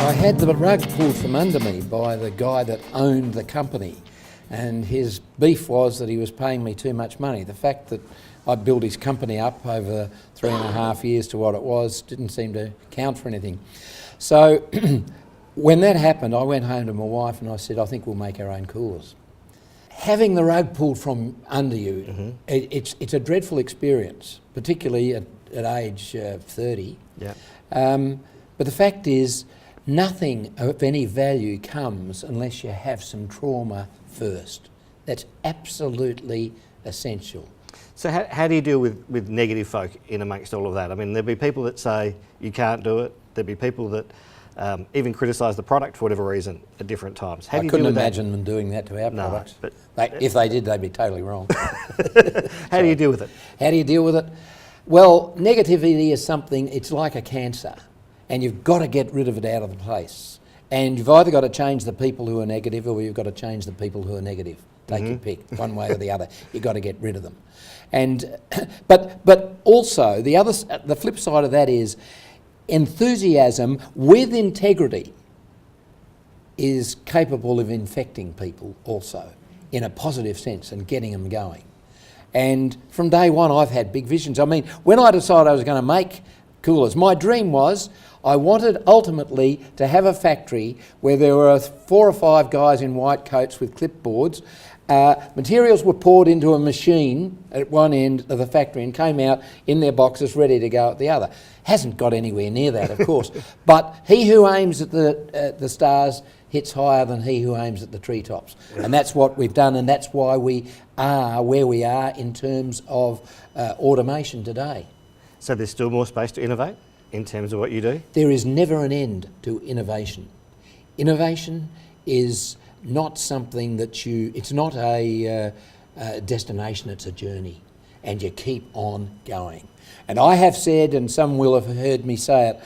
I had the rug pulled from under me by the guy that owned the company, and his beef was that he was paying me too much money. The fact that I built his company up over 3.5 years to what it was didn't seem to count for anything. So when that happened, I went home to my wife and I said, I think we'll make our own coolers. Having the rug pulled from under you, it's a dreadful experience, particularly at age 30. Yeah. But the fact is, nothing of any value comes unless you have some trauma first. That's absolutely essential. So how do you deal with negative folk in amongst all of that? I mean, there'll be people that say you can't do it. There'll be people that even criticise the product for whatever reason at different times. How do you couldn't deal with imagine them doing that to our products. But if they did, they'd be totally wrong. How do you deal with it? How do you deal with it? Well, negativity is something, it's like a cancer, and you've got to get rid of it out of the place. And you've either got to change the people who are negative, or you've got to change the people who are negative. Take your pick, one way or the other. You've got to get rid of them. And but also the flip side of that is enthusiasm with integrity is capable of infecting people also in a positive sense and getting them going. And from day one, I've had big visions. I mean, when I decided I was going to make coolers, my dream was I wanted ultimately to have a factory where there were 4 or 5 guys in white coats with clipboards. Materials were poured into a machine at one end of the factory and came out in their boxes ready to go at the other. Hasn't got anywhere near that, of course. But he who aims at the stars hits higher than he who aims at the treetops. And that's what we've done, and that's why we are where we are in terms of automation today. So there's still more space to innovate in terms of what you do? There There is never an end to innovation. Innovation is not something that it's not a destination, it's a journey, and you keep on going. And I have said, and some will have heard me say it,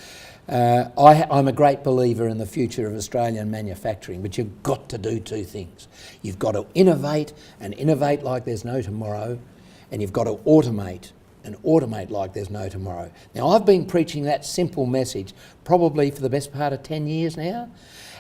I'm a great believer in the future of Australian manufacturing, but you've got to do 2 things. You've got to innovate, and innovate like there's no tomorrow, and you've got to automate, and automate like there's no tomorrow. Now, I've been preaching that simple message probably for the best part of 10 years now,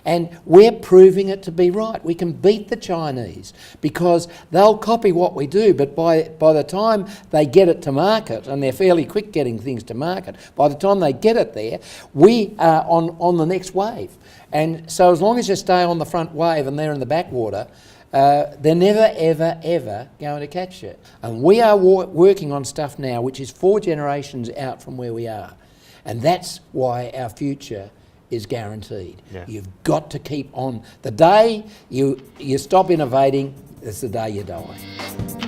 and we're proving it to be right. We can beat the Chinese because they'll copy what we do, but by the time they get it to market, and they're fairly quick getting things to market, by the time they get it there, we are on the next wave. And so as long as you stay on the front wave and they're in the backwater, they're never, ever, ever going to catch you. And we are working on stuff now which is 4 generations out from where we are. And that's why our future is guaranteed. Yeah. You've got to keep on. The day you stop innovating, it's the day you die.